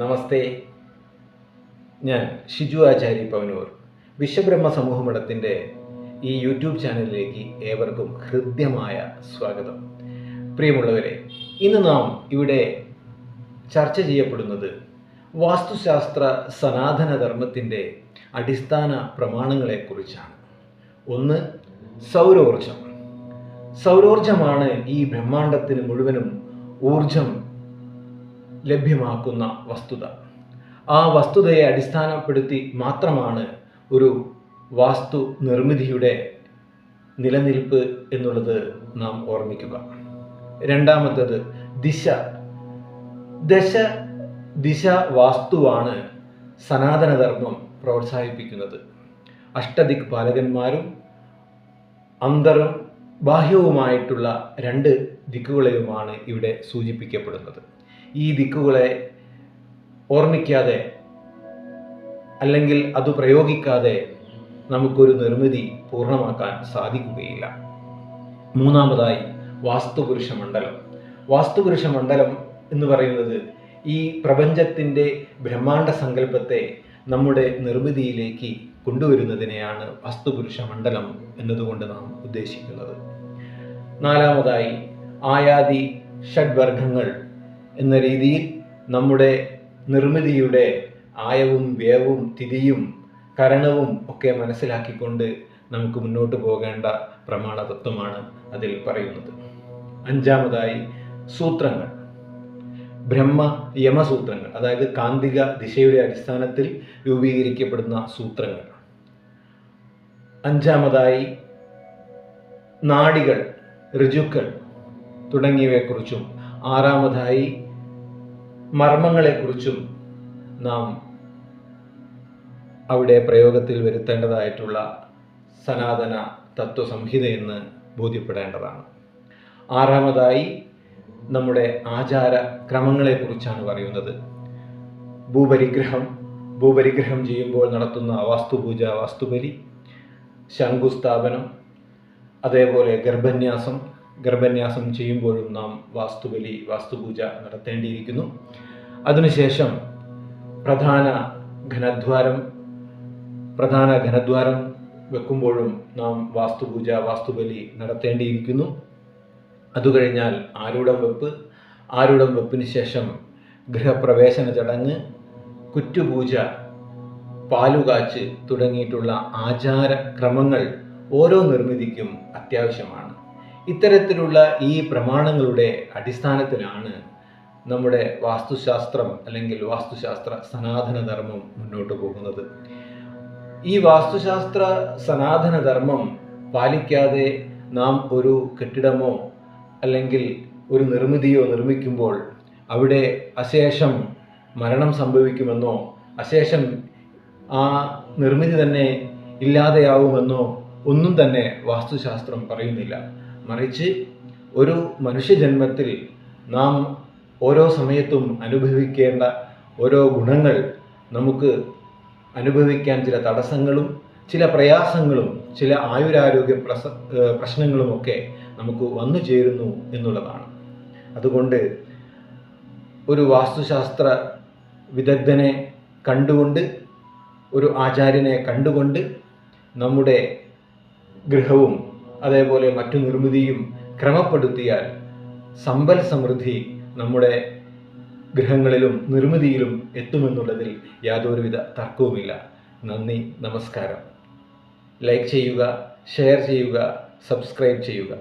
നമസ്തേ. ഞാൻ ഷിജു ആചാരി പവനൂർ. വിശ്വബ്രഹ്മ സമൂഹമഠത്തിൻ്റെ ഈ യൂട്യൂബ് ചാനലിലേക്ക് ഏവർക്കും ഹൃദ്യമായ സ്വാഗതം. പ്രിയമുള്ളവരെ, ഇന്ന് നാം ഇവിടെ ചർച്ച ചെയ്യപ്പെടുന്നത് വാസ്തുശാസ്ത്ര സനാതനധർമ്മത്തിൻ്റെ അടിസ്ഥാന പ്രമാണങ്ങളെക്കുറിച്ചാണ്. ഒന്ന്, സൗരോർജം. സൗരോർജമാണ് ഈ ബ്രഹ്മാണ്ടത്തിന് മുഴുവനും ഊർജം ലഭ്യമാക്കുന്ന വസ്തുത. ആ വസ്തുതയെ അടിസ്ഥാനപ്പെടുത്തി മാത്രമാണ് ഒരു വാസ്തു നിർമ്മിതിയുടെ നിലനിൽപ്പ് എന്നുള്ളത് നാം ഓർമ്മിക്കുക. രണ്ടാമത്തേത് ദിശ വാസ്തുവാണ് സനാതനധർമ്മം പ്രോത്സാഹിപ്പിക്കുന്നത്. അഷ്ടദിക് പാലകന്മാരും അന്തറും ബാഹ്യവുമായിട്ടുള്ള രണ്ട് ദിക്കുകളെയുമാണ് ഇവിടെ സൂചിപ്പിക്കപ്പെടുന്നത്. ഈ ദിക്കുകളെ ഓർമ്മിക്കാതെ അല്ലെങ്കിൽ അത് പ്രയോഗിക്കാതെ നമുക്കൊരു നിർമ്മിതി പൂർണ്ണമാക്കാൻ സാധിക്കുകയില്ല. മൂന്നാമതായി വാസ്തുപുരുഷ മണ്ഡലം. വാസ്തുപുരുഷ മണ്ഡലം എന്ന് പറയുന്നത് ഈ പ്രപഞ്ചത്തിൻ്റെ ബ്രഹ്മാണ്ഡ സങ്കല്പത്തെ നമ്മുടെ നിർമ്മിതിയിലേക്ക് കൊണ്ടുവരുന്നതിനെയാണ് വാസ്തുപുരുഷ മണ്ഡലം എന്നതുകൊണ്ട് നാം ഉദ്ദേശിക്കുന്നത്. നാലാമതായി ആയാതി ഷഡ്വർഗങ്ങൾ എന്ന രീതിയിൽ നമ്മുടെ നിർമ്മിതിയുടെ ആയവും വ്യയവും തിഥിയും കരണവും ഒക്കെ മനസ്സിലാക്കിക്കൊണ്ട് നമുക്ക് മുന്നോട്ട് പോകേണ്ട പ്രമാണ തത്വമാണ് അതിൽ പറയുന്നത്. അഞ്ചാമതായി സൂത്രങ്ങൾ, ബ്രഹ്മ യമസൂത്രങ്ങൾ, അതായത് കാന്തിക ദിശയുടെ അടിസ്ഥാനത്തിൽ രൂപീകരിക്കപ്പെടുന്ന സൂത്രങ്ങൾ. അഞ്ചാമതായി നാഡികൾ, ഋജുക്കൾ തുടങ്ങിയവയെക്കുറിച്ചും ആറാമതായി മർമ്മങ്ങളെക്കുറിച്ചും നാം അവിടെ പ്രയോഗത്തിൽ വരുത്തേണ്ടതായിട്ടുള്ള സനാതന തത്വസംഹിതയെന്ന് ബോധ്യപ്പെടേണ്ടതാണ്. ആറാമതായി നമ്മുടെ ആചാര ക്രമങ്ങളെക്കുറിച്ചാണ് പറയുന്നത്. ഭൂപരിഗ്രഹം ചെയ്യുമ്പോൾ നടത്തുന്ന വാസ്തുപൂജ, വാസ്തുബലി, ശംഖുസ്ഥാപനം, അതേപോലെ ഗർഭന്യാസം ചെയ്യുമ്പോഴും നാം വാസ്തുബലി, വാസ്തുപൂജ നടത്തേണ്ടിയിരിക്കുന്നു. അതിനുശേഷം പ്രധാന ഘനദ്വാരം വെക്കുമ്പോഴും നാം വാസ്തുപൂജ, വാസ്തുബലി നടത്തേണ്ടിയിരിക്കുന്നു. അതുകഴിഞ്ഞാൽ ആരൂഢം വെപ്പിന് ശേഷം ഗൃഹപ്രവേശന ചടങ്ങ്, കുറ്റുപൂജ, പാലുകാച്ച് തുടങ്ങിയിട്ടുള്ള ആചാരക്രമങ്ങൾ ഓരോ നിർമ്മിതിക്കും അത്യാവശ്യമാണ്. ഇത്തരത്തിലുള്ള ഈ പ്രമാണങ്ങളുടെ അടിസ്ഥാനത്തിലാണ് നമ്മുടെ വാസ്തുശാസ്ത്രം അല്ലെങ്കിൽ വാസ്തുശാസ്ത്ര സനാതനധർമ്മം മുന്നോട്ട് പോകുന്നത്. ഈ വാസ്തുശാസ്ത്ര സനാതനധർമ്മം പാലിക്കാതെ നാം ഒരു കെട്ടിടമോ അല്ലെങ്കിൽ ഒരു നിർമ്മിതിയോ നിർമ്മിക്കുമ്പോൾ അവിടെ അശേഷം മരണം സംഭവിക്കുമെന്നോ അശേഷം ആ നിർമ്മിതി തന്നെ ഇല്ലാതെയാവുമെന്നോ ഒന്നും തന്നെ വാസ്തുശാസ്ത്രം പറയുന്നില്ല. മറിച്ച് ഒരു മനുഷ്യജന്മത്തിൽ നാം ഓരോ സമയത്തും അനുഭവിക്കേണ്ട ഓരോ ഗുണങ്ങൾ, നമുക്ക് അനുഭവിക്കാൻ ചില തടസ്സങ്ങളും ചില പ്രയാസങ്ങളും ചില ആയുരാരോഗ്യ പ്രശ്നങ്ങളുമൊക്കെ നമുക്ക് വന്നു ചേരുന്നു എന്നുള്ളതാണ്. അതുകൊണ്ട് ഒരു വാസ്തുശാസ്ത്ര വിദഗ്ധനെ കണ്ടുകൊണ്ട്, ഒരു ആചാര്യനെ കണ്ടുകൊണ്ട് നമ്മുടെ ഗൃഹവും അതേപോലെ മറ്റു നിർമ്മിതിയും ക്രമപ്പെടുത്തിയാൽ സമ്പൽ സമൃദ്ധി നമ്മുടെ ഗൃഹങ്ങളിലും നിർമ്മിതിയിലും എത്തുമെന്നുള്ളതിൽ യാതൊരുവിധ തർക്കവുമില്ല. നന്ദി, നമസ്കാരം. ലൈക്ക് ചെയ്യുക, ഷെയർ ചെയ്യുക, സബ്സ്ക്രൈബ് ചെയ്യുക.